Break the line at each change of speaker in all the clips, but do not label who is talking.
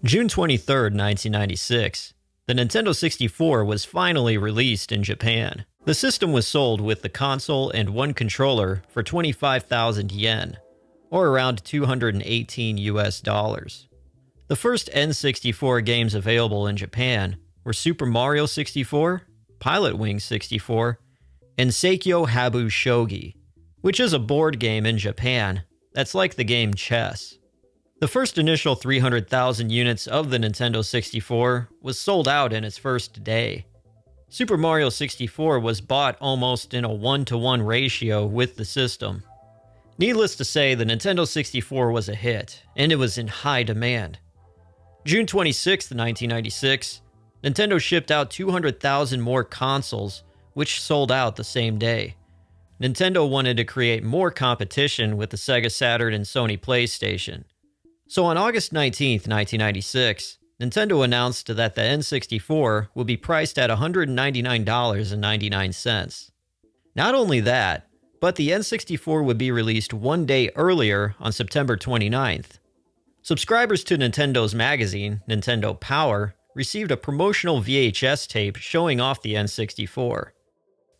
June 23, 1996, the Nintendo 64 was finally released in Japan. The system was sold with the console and one controller for 25,000 yen, or around $218 US. The first N64 games available in Japan were Super Mario 64, Pilot Wing 64, and Seikyo Habu Shogi, which is a board game in Japan that's like the game chess. The first initial 300,000 units of the Nintendo 64 was sold out in its first day. Super Mario 64 was bought almost in a 1-to-1 ratio with the system. Needless to say, the Nintendo 64 was a hit, and it was in high demand. June 26, 1996, Nintendo shipped out 200,000 more consoles, which sold out the same day. Nintendo wanted to create more competition with the Sega Saturn and Sony PlayStation. So on August 19, 1996, Nintendo announced that the N64 would be priced at $199.99. Not only that, but the N64 would be released one day earlier on September 29th. Subscribers to Nintendo's magazine, Nintendo Power, received a promotional VHS tape showing off the N64.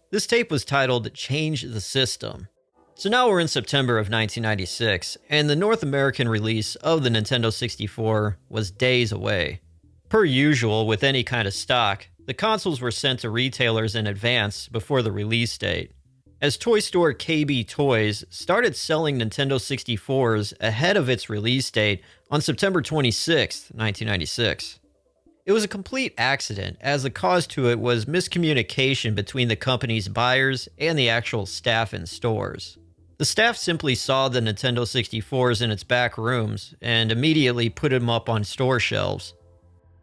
This tape was titled Change the System. So now we're in September of 1996, and the North American release of the Nintendo 64 was days away. Per usual with any kind of stock, the consoles were sent to retailers in advance before the release date, as toy store KB Toys started selling Nintendo 64s ahead of its release date on September 26, 1996. It was a complete accident, as the cause to it was miscommunication between the company's buyers and the actual staff in stores. The staff simply saw the Nintendo 64s in its back rooms and immediately put them up on store shelves.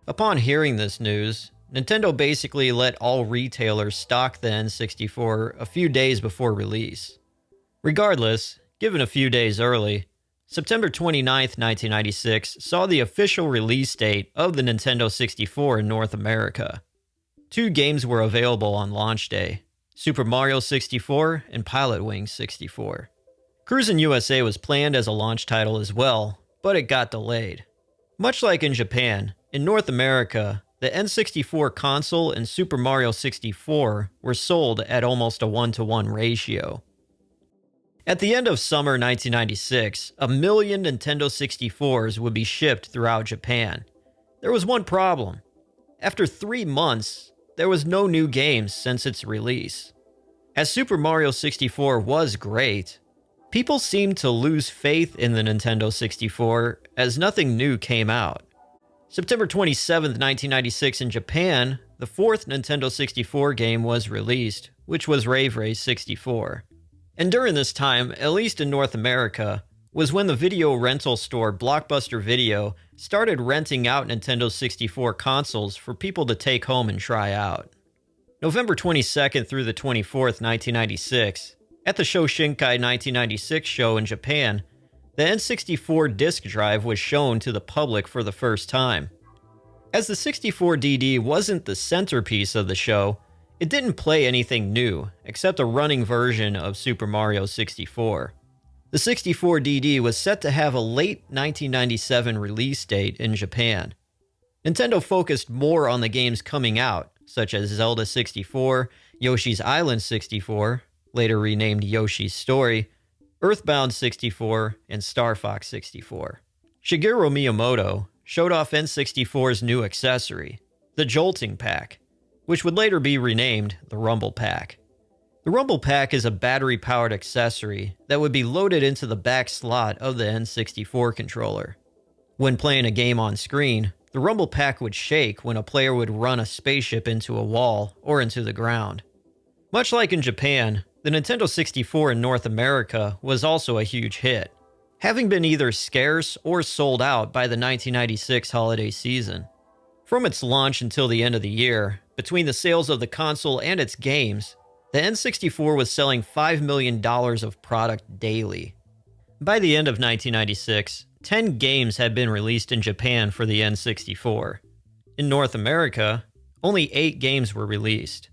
Upon hearing this news, Nintendo basically let all retailers stock the N64 a few days before release. Regardless, given a few days early, September 29, 1996 saw the official release date of the Nintendo 64 in North America. Two games were available on launch day: Super Mario 64 and Pilot Wing 64. Cruisin' USA was planned as a launch title as well, but it got delayed. Much like in Japan, in North America, the N64 console and Super Mario 64 were sold at almost a 1-to-1 ratio. At the end of summer 1996, 1 million Nintendo 64s would be shipped throughout Japan. There was one problem. After 3 months, there was no new games since its release. As Super Mario 64 was great, people seemed to lose faith in the Nintendo 64 as nothing new came out. September 27, 1996 in Japan, the fourth Nintendo 64 game was released, which was Rave Race 64. And during this time, at least in North America, was when the video rental store Blockbuster Video started renting out Nintendo 64 consoles for people to take home and try out. November 22nd through the 24th, 1996, at the Shoshinkai 1996 show in Japan, the N64 disk drive was shown to the public for the first time. As the 64DD wasn't the centerpiece of the show, it didn't play anything new, except a running version of Super Mario 64. The 64DD was set to have a late 1997 release date in Japan. Nintendo focused more on the games coming out, such as Zelda 64, Yoshi's Island 64, later renamed Yoshi's Story, Earthbound 64, and Star Fox 64. Shigeru Miyamoto showed off N64's new accessory, the Jolting Pack, which would later be renamed the Rumble Pack. The Rumble Pack is a battery-powered accessory that would be loaded into the back slot of the N64 controller. When playing a game on screen, the Rumble Pack would shake when a player would run a spaceship into a wall or into the ground. Much like in Japan, the Nintendo 64 in North America was also a huge hit, having been either scarce or sold out by the 1996 holiday season. From its launch until the end of the year, between the sales of the console and its games, the N64 was selling $5 million of product daily. By the end of 1996, 10 games had been released in Japan for the N64. In North America, only 8 games were released.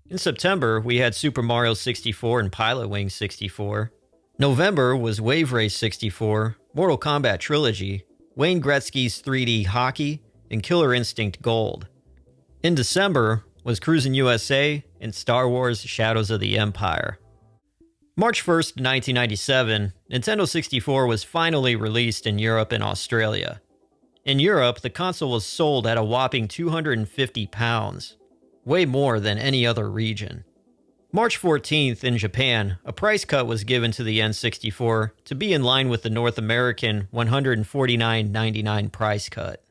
In September, we had Super Mario 64 and Pilot Wing 64. November was Wave Race 64, Mortal Kombat Trilogy, Wayne Gretzky's 3D Hockey, and Killer Instinct Gold. In December was Cruisin' USA and Star Wars Shadows of the Empire. March 1st, 1997, Nintendo 64 was finally released in Europe and Australia. In Europe, the console was sold at a whopping £250, way more than any other region. March 14th, in Japan, a price cut was given to the N64 to be in line with the North American $149.99 price cut.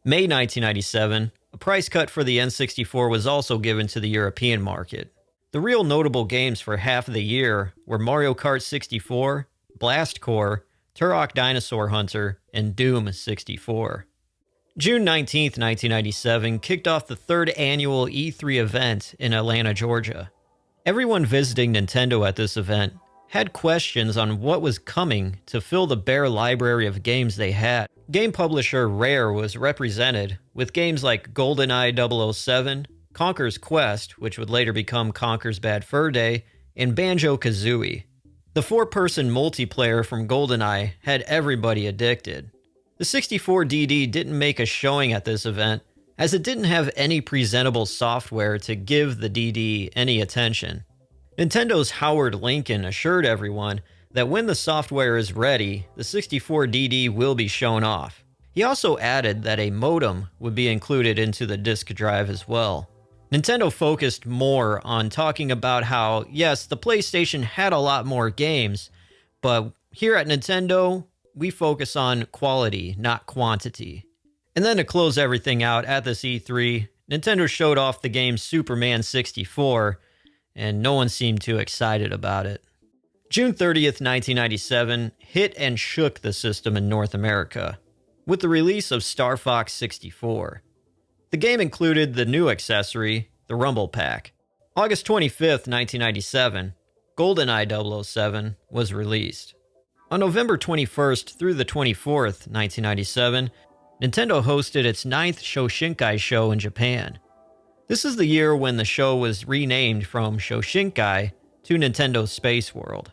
May 1997, a price cut for the N64 was also given to the European market. The real notable games for half of the year were Mario Kart 64, Blast Corps, Turok Dinosaur Hunter, and Doom 64. June 19th, 1997 kicked off the third annual E3 event in Atlanta, Georgia. Everyone visiting Nintendo at this event had questions on what was coming to fill the bare library of games they had. Game publisher Rare was represented with games like GoldenEye 007, Conker's Quest, which would later become Conker's Bad Fur Day, and Banjo-Kazooie. The four-person multiplayer from GoldenEye had everybody addicted. The 64DD didn't make a showing at this event, as it didn't have any presentable software to give the DD any attention. Nintendo's Howard Lincoln assured everyone that when the software is ready, the 64DD will be shown off. He also added that a modem would be included into the disk drive as well. Nintendo focused more on talking about how, yes, the PlayStation had a lot more games, but here at Nintendo, we focus on quality, not quantity. And then to close everything out at this E3, Nintendo showed off the game Superman 64, and no one seemed too excited about it. June 30th, 1997 hit and shook the system in North America, with the release of Star Fox 64. The game included the new accessory, the Rumble Pack. August 25th, 1997, GoldenEye 007 was released. On November 21st through the 24th, 1997, Nintendo hosted its 9th Shoshinkai show in Japan. This is the year when the show was renamed from Shoshinkai to Nintendo Spaceworld.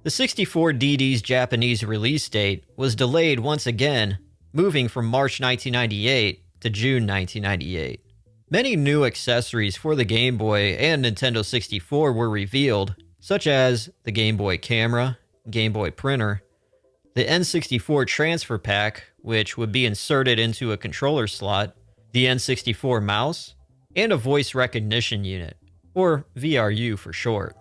The 64DD's Japanese release date was delayed once again, moving from March 1998 to June 1998. Many new accessories for the Game Boy and Nintendo 64 were revealed, such as the Game Boy camera, Game Boy printer, the N64 Transfer Pak, which would be inserted into a controller slot, the N64 mouse, and a voice recognition unit, or VRU for short.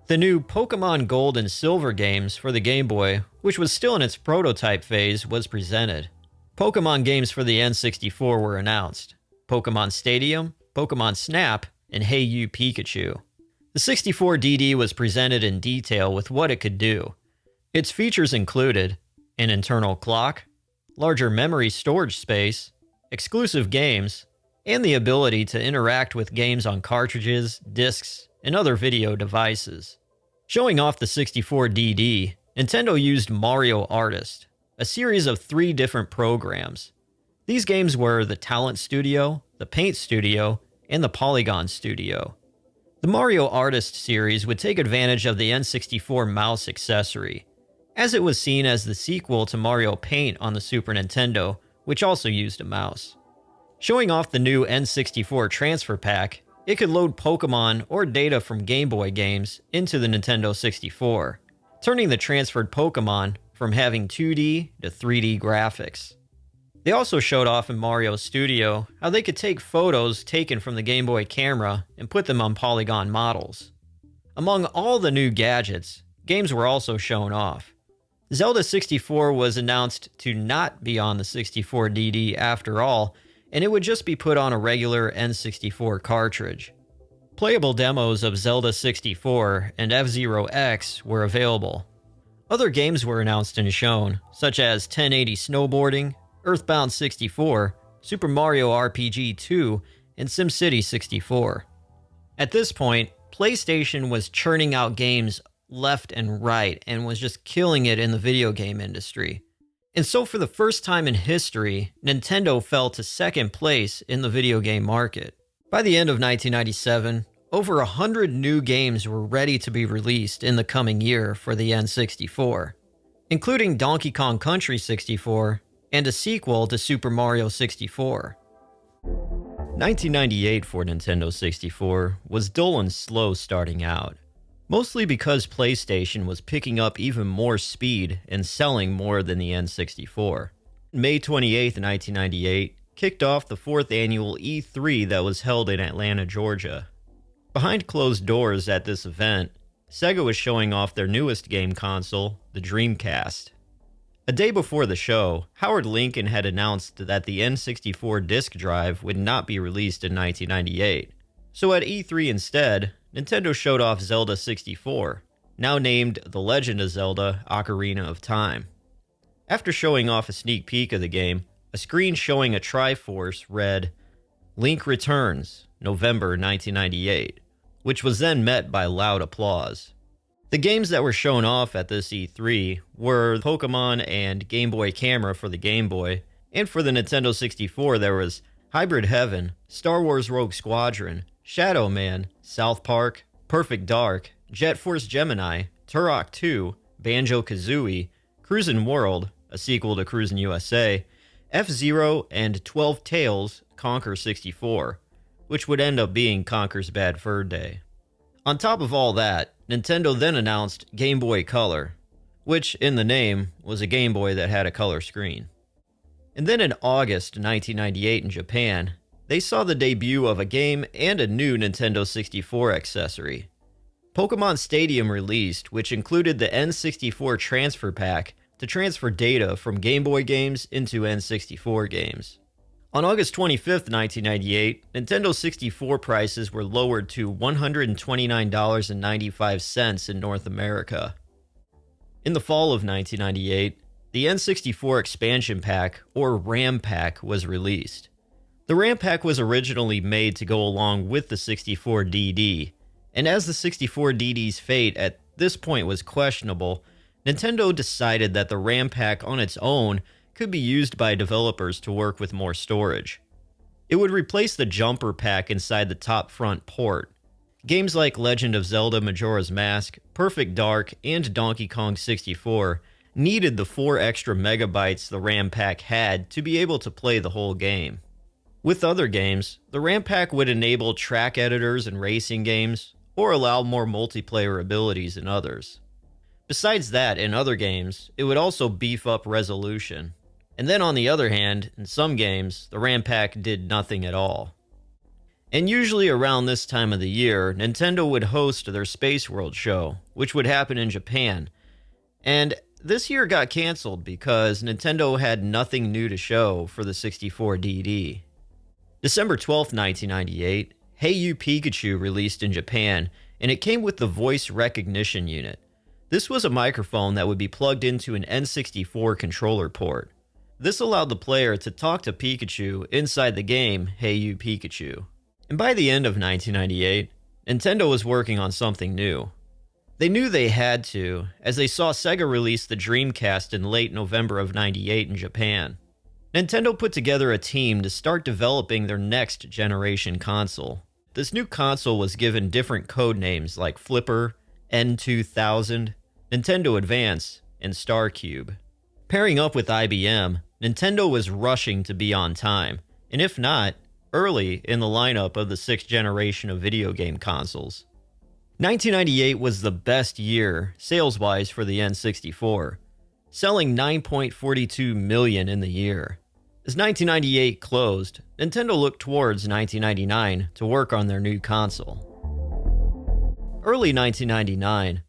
The new Pokémon Gold and Silver games for the Game Boy, which was still in its prototype phase, was presented. Pokémon games for the N64 were announced: Pokémon Stadium, Pokémon Snap, and Hey You Pikachu. The 64DD was presented in detail with what it could do. Its features included an internal clock, larger memory storage space, exclusive games, and the ability to interact with games on cartridges, discs, and other video devices. Showing off the 64DD, Nintendo used Mario Artist, a series of 3 different programs. These games were the Talent Studio, the Paint Studio, and the Polygon Studio. The Mario Artist series would take advantage of the N64 mouse accessory, as it was seen as the sequel to Mario Paint on the Super Nintendo, which also used a mouse. Showing off the new N64 Transfer Pak, it could load Pokémon or data from Game Boy games into the Nintendo 64, turning the transferred Pokémon from having 2D to 3D graphics. They also showed off in Mario Studio how they could take photos taken from the Game Boy camera and put them on polygon models. Among all the new gadgets, games were also shown off. Zelda 64 was announced to not be on the 64DD after all, and it would just be put on a regular N64 cartridge. Playable demos of Zelda 64 and F-Zero X were available. Other games were announced and shown, such as 1080 Snowboarding, Earthbound 64, Super Mario RPG 2, and SimCity 64. At this point, PlayStation was churning out games left and right and was just killing it in the video game industry. And so for the first time in history, Nintendo fell to second place in the video game market. By the end of 1997, over 100 new games were ready to be released in the coming year for the N64, including Donkey Kong Country 64 and a sequel to Super Mario 64. 1998 for Nintendo 64 was dull and slow starting out, mostly because PlayStation was picking up even more speed and selling more than the N64. May 28, 1998 kicked off the 4th annual E3 that was held in Atlanta, Georgia. Behind closed doors at this event, Sega was showing off their newest game console, the Dreamcast. A day before the show, Howard Lincoln had announced that the N64 disk drive would not be released in 1998. So at E3 instead, Nintendo showed off Zelda 64, now named The Legend of Zelda: Ocarina of Time. After showing off a sneak peek of the game, a screen showing a Triforce read, "Link returns, November 1998, which was then met by loud applause. The games that were shown off at this E3 were Pokémon and Game Boy Camera for the Game Boy, and for the Nintendo 64 there was Hybrid Heaven, Star Wars Rogue Squadron, Shadow Man, South Park, Perfect Dark, Jet Force Gemini, Turok 2, Banjo-Kazooie, Cruisin' World, a sequel to Cruisin' USA, F-Zero, and 12 Tales, Conker 64, which would end up being Conker's Bad Fur Day. On top of all that, Nintendo then announced Game Boy Color, which, in the name, was a Game Boy that had a color screen. And then in August 1998 in Japan, they saw the debut of a game and a new Nintendo 64 accessory. Pokémon Stadium released, which included the N64 Transfer Pak to transfer data from Game Boy games into N64 games. On August 25, 1998, Nintendo 64 prices were lowered to $129.95 in North America. In the fall of 1998, the N64 Expansion Pak, or RAM Pak, was released. The RAM Pak was originally made to go along with the 64 DD, and as the 64 DD's fate at this point was questionable, Nintendo decided that the RAM Pak on its own could be used by developers to work with more storage. It would replace the jumper pack inside the top front port. Games like Legend of Zelda Majora's Mask, Perfect Dark, and Donkey Kong 64 needed the 4 extra megabytes the RAM Pak had to be able to play the whole game. With other games, the RAM Pak would enable track editors in racing games, or allow more multiplayer abilities in others. Besides that, in other games, it would also beef up resolution. And then on the other hand, in some games, the RAM Pak did nothing at all. And usually around this time of the year, Nintendo would host their Spaceworld show, which would happen in Japan. And this year got canceled because Nintendo had nothing new to show for the 64 DD. December 12, 1998, Hey You Pikachu released in Japan, and it came with the voice recognition unit. This was a microphone that would be plugged into an N64 controller port. This allowed the player to talk to Pikachu inside the game Hey You Pikachu. And by the end of 1998, Nintendo was working on something new. They knew they had to, as they saw Sega release the Dreamcast in late November of '98 in Japan. Nintendo put together a team to start developing their next generation console. This new console was given different code names like Flipper, N2000, Nintendo Advance, and StarCube. Pairing up with IBM, Nintendo was rushing to be on time, and if not, early in the lineup of the 6th generation of video game consoles. 1998 was the best year, sales-wise, for the N64, selling 9.42 million in the year. As 1998 closed, Nintendo looked towards 1999 to work on their new console. Early 1999,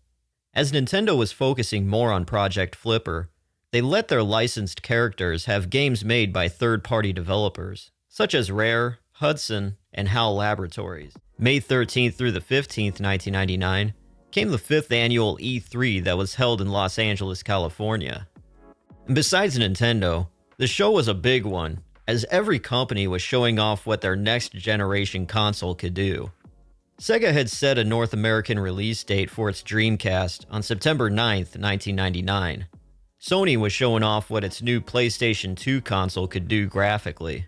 as Nintendo was focusing more on Project Flipper, they let their licensed characters have games made by third-party developers, such as Rare, Hudson, and HAL Laboratories. May 13th through the 15th, 1999, came the 5th annual E3 that was held in Los Angeles, California. And besides Nintendo, the show was a big one, as every company was showing off what their next generation console could do. Sega had set a North American release date for its Dreamcast on September 9th, 1999. Sony was showing off what its new PlayStation 2 console could do graphically.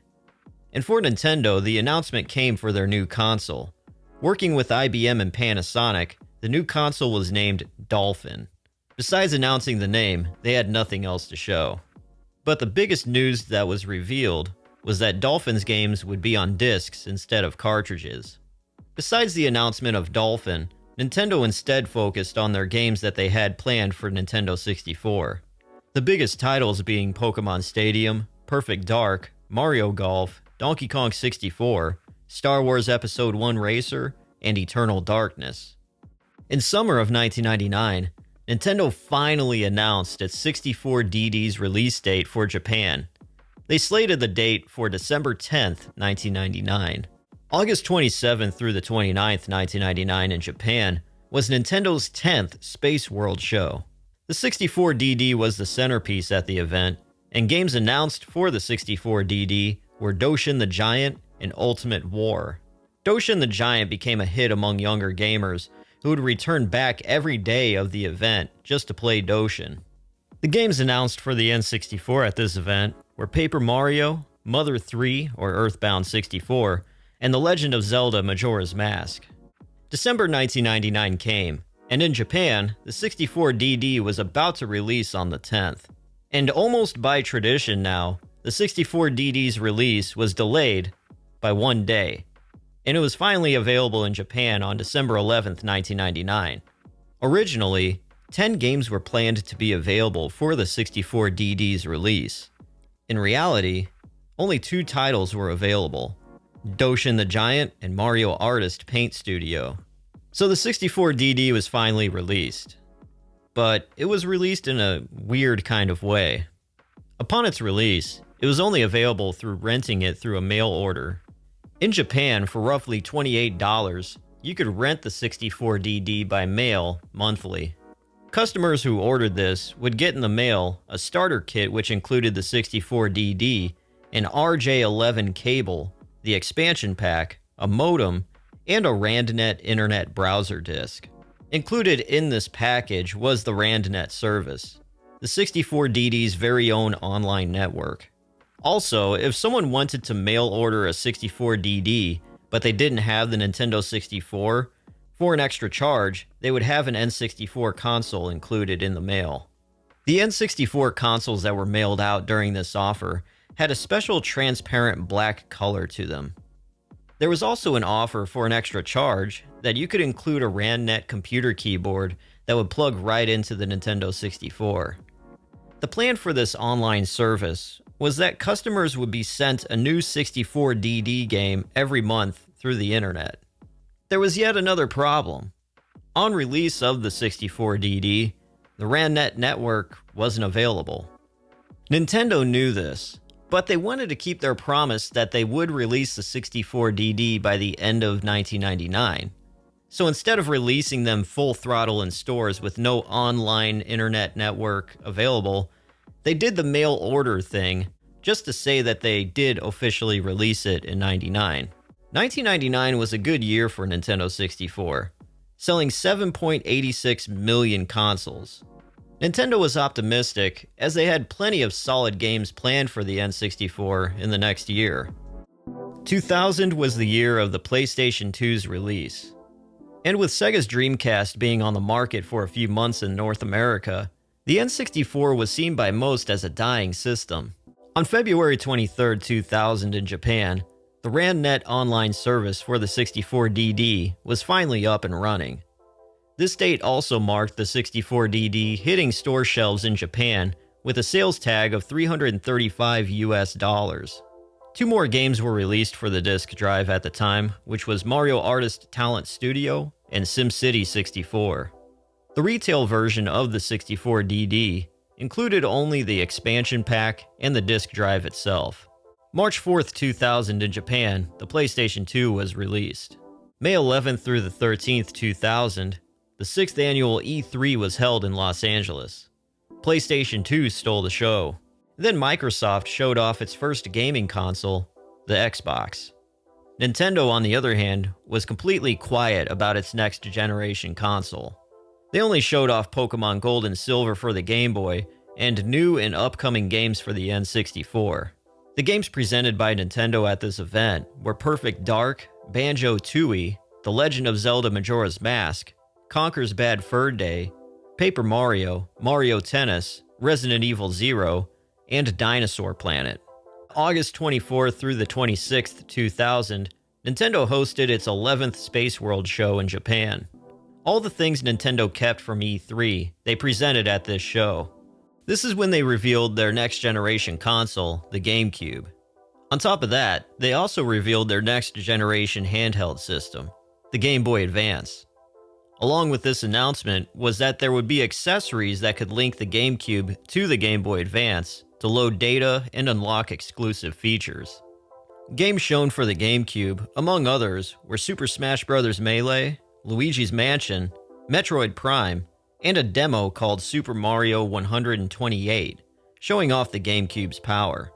And for Nintendo, the announcement came for their new console. Working with IBM and Panasonic, the new console was named Dolphin. Besides announcing the name, they had nothing else to show. But the biggest news that was revealed was that Dolphin's games would be on discs instead of cartridges. Besides the announcement of Dolphin, Nintendo instead focused on their games that they had planned for Nintendo 64. The biggest titles being Pokémon Stadium, Perfect Dark, Mario Golf, Donkey Kong 64, Star Wars Episode 1 Racer, and Eternal Darkness. In summer of 1999, Nintendo finally announced its 64DD's release date for Japan. They slated the date for December 10th, 1999. August 27th through the 29th, 1999 in Japan was Nintendo's 10th Spaceworld show. The 64DD was the centerpiece at the event, and games announced for the 64DD were Doshin the Giant and Ultimate War. Doshin the Giant became a hit among younger gamers who would return back every day of the event just to play Doshin. The games announced for the N64 at this event were Paper Mario, Mother 3 or Earthbound 64, and The Legend of Zelda Majora's Mask. December 1999 came, and in Japan, the 64DD was about to release on the 10th. And almost by tradition now, the 64DD's release was delayed by one day, and it was finally available in Japan on December 11th, 1999. Originally, 10 games were planned to be available for the 64DD's release. In reality, only 2 titles were available: Doshin the Giant and Mario Artist Paint Studio. So the 64DD was finally released. But it was released in a weird kind of way. Upon its release, it was only available through renting it through a mail order. In Japan, for roughly $28, you could rent the 64DD by mail monthly. Customers who ordered this would get in the mail a starter kit which included the 64DD, an RJ11 cable, the expansion pack, a modem, and a Randnet internet browser disk. Included in this package was the Randnet service, the 64DD's very own online network. Also, if someone wanted to mail order a 64DD, but they didn't have the Nintendo 64, for an extra charge, they would have an N64 console included in the mail. The N64 consoles that were mailed out during this offer had a special transparent black color to them. There was also an offer for an extra charge that you could include a Randnet computer keyboard that would plug right into the Nintendo 64. The plan for this online service was that customers would be sent a new 64DD game every month through the internet. There was yet another problem. On release of the 64DD, the Randnet network wasn't available. Nintendo knew this, but they wanted to keep their promise that they would release the 64DD by the end of 1999. So instead of releasing them full throttle in stores with no online internet network available, they did the mail order thing just to say that they did officially release it in 99. 1999 was a good year for Nintendo 64, selling 7.86 million consoles. Nintendo was optimistic, as they had plenty of solid games planned for the N64 in the next year. 2000 was the year of the PlayStation 2's release. And with Sega's Dreamcast being on the market for a few months in North America, the N64 was seen by most as a dying system. On February 23, 2000 in Japan, the Randnet online service for the 64DD was finally up and running. This date also marked the 64DD hitting store shelves in Japan with a sales tag of $335 US. 2 more games were released for the disk drive at the time, which was Mario Artist Talent Studio and SimCity 64. The retail version of the 64DD included only the expansion pack and the disk drive itself. March 4th, 2000 in Japan, the PlayStation 2 was released. May 11th through the 13th, 2000, the 6th annual E3 was held in Los Angeles. PlayStation 2 stole the show. Then Microsoft showed off its first gaming console, the Xbox. Nintendo, on the other hand, was completely quiet about its next generation console. They only showed off Pokémon Gold and Silver for the Game Boy and new and upcoming games for the N64. The games presented by Nintendo at this event were Perfect Dark, Banjo-Tooie, The Legend of Zelda Majora's Mask, Conkers Bad Fur Day, Paper Mario, Mario Tennis, Resident Evil Zero, and Dinosaur Planet. August 24th through the 26th, 2000, Nintendo hosted its 11th Spaceworld show in Japan. All the things Nintendo kept from E3, they presented at this show. This is when they revealed their next-generation console, the GameCube. On top of that, they also revealed their next-generation handheld system, the Game Boy Advance. Along with this announcement was that there would be accessories that could link the GameCube to the Game Boy Advance to load data and unlock exclusive features. Games shown for the GameCube, among others, were Super Smash Bros. Melee, Luigi's Mansion, Metroid Prime, and a demo called Super Mario 128, showing off the GameCube's power.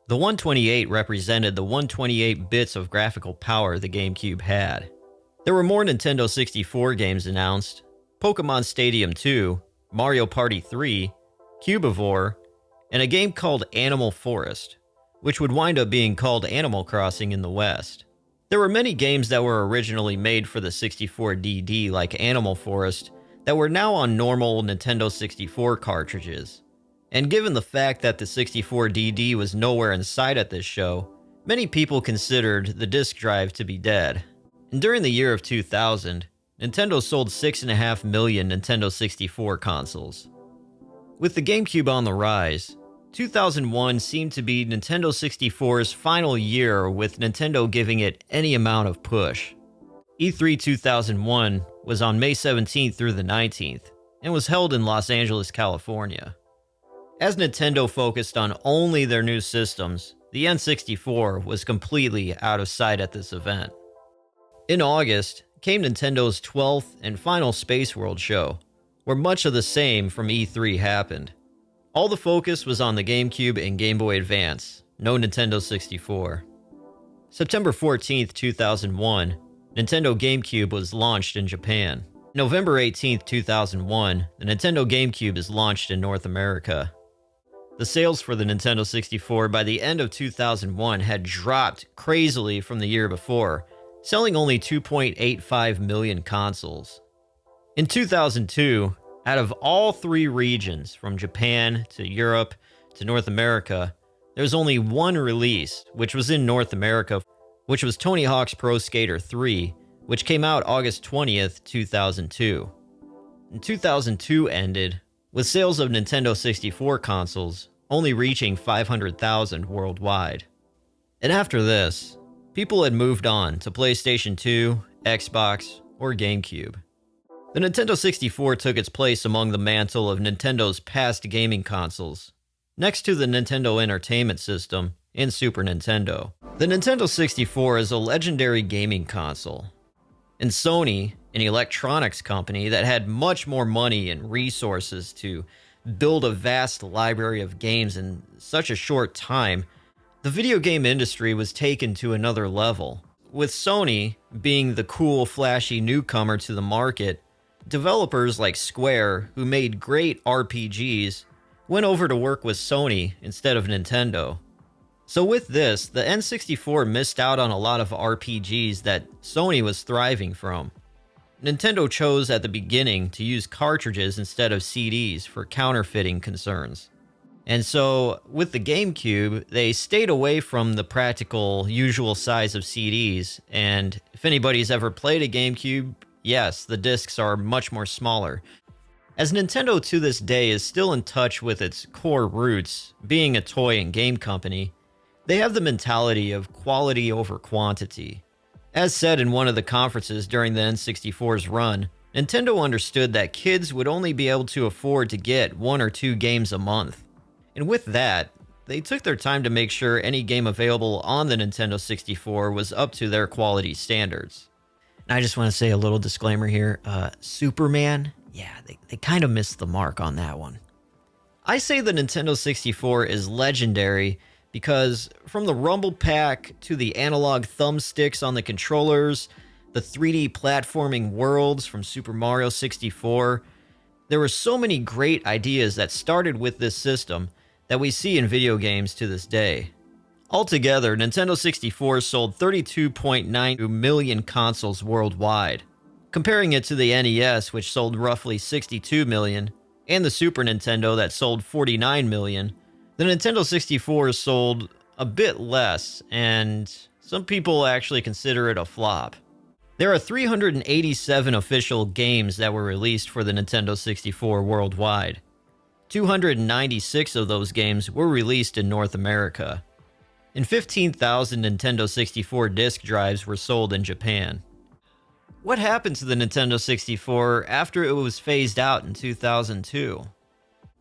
The 128 represented the 128 bits of graphical power the GameCube had. There were more Nintendo 64 games announced: Pokémon Stadium 2, Mario Party 3, Cubivore, and a game called Animal Forest, which would wind up being called Animal Crossing in the West. There were many games that were originally made for the 64DD, like Animal Forest, that were now on normal Nintendo 64 cartridges. And given the fact that the 64DD was nowhere in sight at this show, many people considered the disk drive to be dead. And during the year of 2000, Nintendo sold 6.5 million Nintendo 64 consoles. With the GameCube on the rise, 2001 seemed to be Nintendo 64's final year, with Nintendo giving it any amount of push. E3 2001 was on May 17th through the 19th, and was held in Los Angeles, California. As Nintendo focused on only their new systems, the N64 was completely out of sight at this event. In August came Nintendo's 12th and final Spaceworld show, where much of the same from E3 happened. All the focus was on the GameCube and Game Boy Advance, no Nintendo 64. September 14th, 2001, Nintendo GameCube was launched in Japan. November 18th, 2001, the Nintendo GameCube is launched in North America. The sales for the Nintendo 64 by the end of 2001 had dropped crazily from the year before, selling only 2.85 million consoles. In 2002, out of all three regions, from Japan to Europe to North America, there was only one release, which was in North America, which was Tony Hawk's Pro Skater 3, which came out August 20th, 2002. And 2002 ended with sales of Nintendo 64 consoles only reaching 500,000 worldwide. And after this, people had moved on to PlayStation 2, Xbox, or GameCube. The Nintendo 64 took its place among the mantle of Nintendo's past gaming consoles, next to the Nintendo Entertainment System and Super Nintendo. The Nintendo 64 is a legendary gaming console, and Sony, an electronics company that had much more money and resources to build a vast library of games in such a short time, the video game industry was taken to another level. With Sony being the cool, flashy newcomer to the market, developers like Square, who made great RPGs, went over to work with Sony instead of Nintendo. So with this, the N64 missed out on a lot of RPGs that Sony was thriving from. Nintendo chose at the beginning to use cartridges instead of CDs for counterfeiting concerns. And so, with the GameCube, they stayed away from the practical, usual size of CDs, and if anybody's ever played a GameCube, yes, the discs are much more smaller. As Nintendo to this day is still in touch with its core roots, being a toy and game company, they have the mentality of quality over quantity. As said in one of the conferences during the N64's run, Nintendo understood that kids would only be able to afford to get 1 or 2 games a month. And with that, they took their time to make sure any game available on the Nintendo 64 was up to their quality standards. And I just want to say a little disclaimer here. Superman, yeah, they kind of missed the mark on that one. I say the Nintendo 64 is legendary because from the Rumble Pack to the analog thumbsticks on the controllers, the 3D platforming worlds from Super Mario 64, there were so many great ideas that started with this system that we see in video games to this day. Altogether, Nintendo 64 sold 32.9 million consoles worldwide. Comparing it to the NES, which sold roughly 62 million, and the Super Nintendo that sold 49 million, The Nintendo 64 sold a bit less, and some people actually consider it a flop. There are 387 official games that were released for the Nintendo 64 worldwide. 296 of those games were released in North America, and 15,000 Nintendo 64 disc drives were sold in Japan. What happened to the Nintendo 64 after it was phased out in 2002?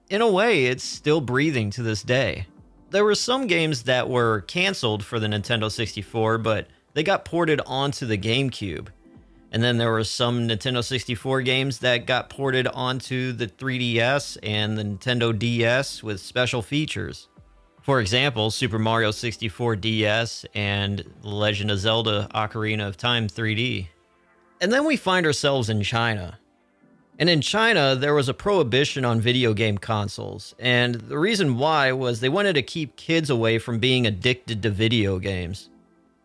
In a way, it's still breathing to this day. There were some games that were canceled for the Nintendo 64, but they got ported onto the GameCube. And then there were some Nintendo 64 games that got ported onto the 3DS and the Nintendo DS with special features. For example, Super Mario 64 DS and The Legend of Zelda Ocarina of Time 3D. And then we find ourselves in China. And in China, there was a prohibition on video game consoles. And the reason why was they wanted to keep kids away from being addicted to video games.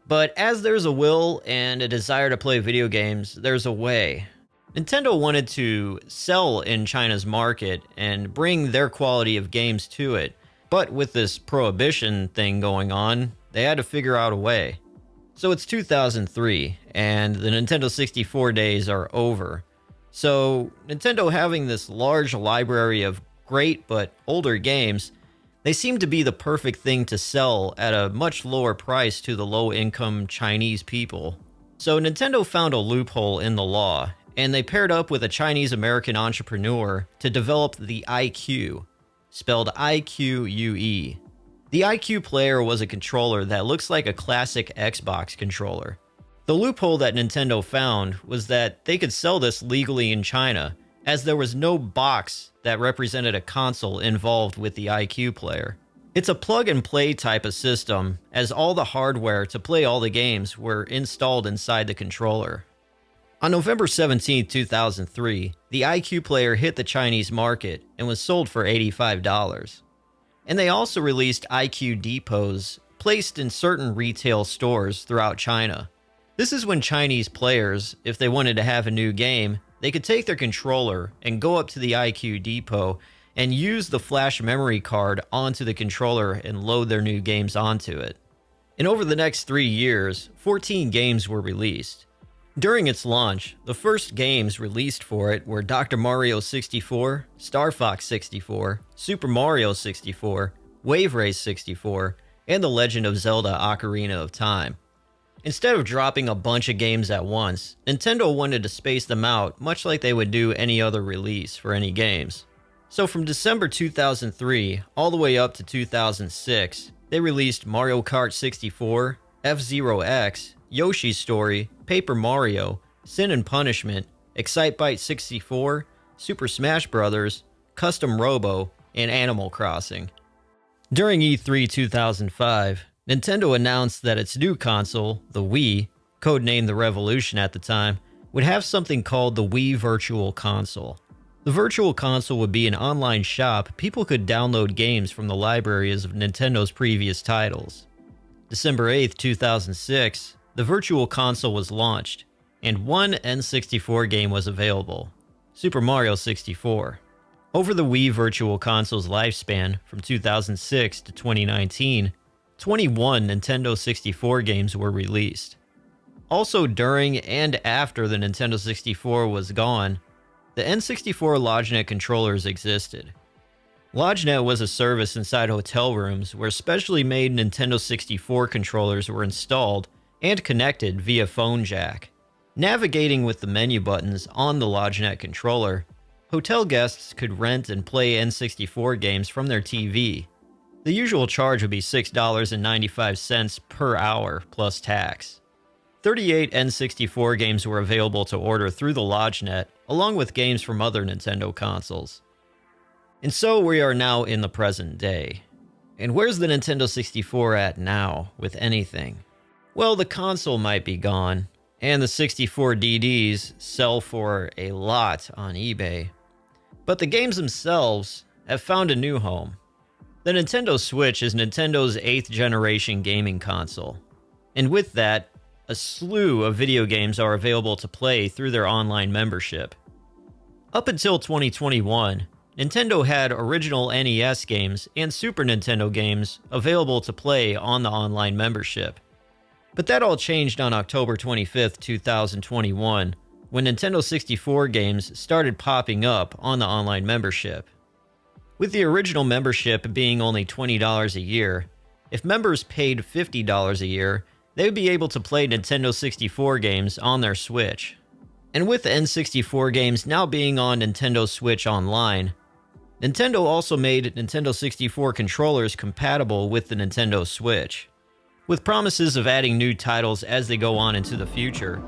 But as there's a will and a desire to play video games, there's a way. Nintendo wanted to sell in China's market and bring their quality of games to it. But with this prohibition thing going on, they had to figure out a way. So it's 2003, and the Nintendo 64 days are over. So Nintendo, having this large library of great but older games, they seem to be the perfect thing to sell at a much lower price to the low-income Chinese people. So Nintendo found a loophole in the law, and they paired up with a Chinese-American entrepreneur to develop the iQue, spelled iQue. The iQue player was a controller that looks like a classic Xbox controller. The loophole that Nintendo found was that they could sell this legally in China, as there was no box that represented a console involved with the iQue player. It's a plug-and-play type of system, as all the hardware to play all the games were installed inside the controller. On November 17, 2003, the iQue player hit the Chinese market and was sold for $85. And they also released iQue depots placed in certain retail stores throughout China. This is when Chinese players, if they wanted to have a new game, they could take their controller and go up to the iQue depot and use the flash memory card onto the controller and load their new games onto it. And over the next 3 years, 14 games were released. During its launch, the first games released for it were Dr. Mario 64, Star Fox 64, Super Mario 64, Wave Race 64, and The Legend of Zelda Ocarina of Time. Instead of dropping a bunch of games at once, Nintendo wanted to space them out much like they would do any other release for any games. So from December 2003 all the way up to 2006, they released Mario Kart 64, F-Zero X, Yoshi's Story, Paper Mario, Sin and Punishment, Excitebike 64, Super Smash Bros., Custom Robo, and Animal Crossing. During E3 2005, Nintendo announced that its new console, the Wii, codenamed the Revolution at the time, would have something called the Wii Virtual Console. The Virtual Console would be an online shop people could download games from the libraries of Nintendo's previous titles. December 8, 2006, the Virtual Console was launched, and one N64 game was available, Super Mario 64. Over the Wii Virtual Console's lifespan, from 2006 to 2019, 21 Nintendo 64 games were released. Also during and after the Nintendo 64 was gone, the N64 Lodgenet controllers existed. Lodgenet was a service inside hotel rooms where specially made Nintendo 64 controllers were installed and connected via phone jack. Navigating with the menu buttons on the Lodgenet controller, hotel guests could rent and play N64 games from their TV. The usual charge would be $6.95 per hour plus tax. 38 N64 games were available to order through the Lodgenet, along with games from other Nintendo consoles. And so we are now in the present day. And where's the Nintendo 64 at now, with anything? Well, the console might be gone, and the 64 DDs sell for a lot on eBay. But the games themselves have found a new home. The Nintendo Switch is Nintendo's 8th generation gaming console. And with that, a slew of video games are available to play through their online membership. Up until 2021, Nintendo had original NES games and Super Nintendo games available to play on the online membership. But that all changed on October 25th, 2021, when Nintendo 64 games started popping up on the online membership. With the original membership being only $20 a year, if members paid $50 a year, they would be able to play Nintendo 64 games on their Switch. And with the N64 games now being on Nintendo Switch Online, Nintendo also made Nintendo 64 controllers compatible with the Nintendo Switch. With promises of adding new titles as they go on into the future,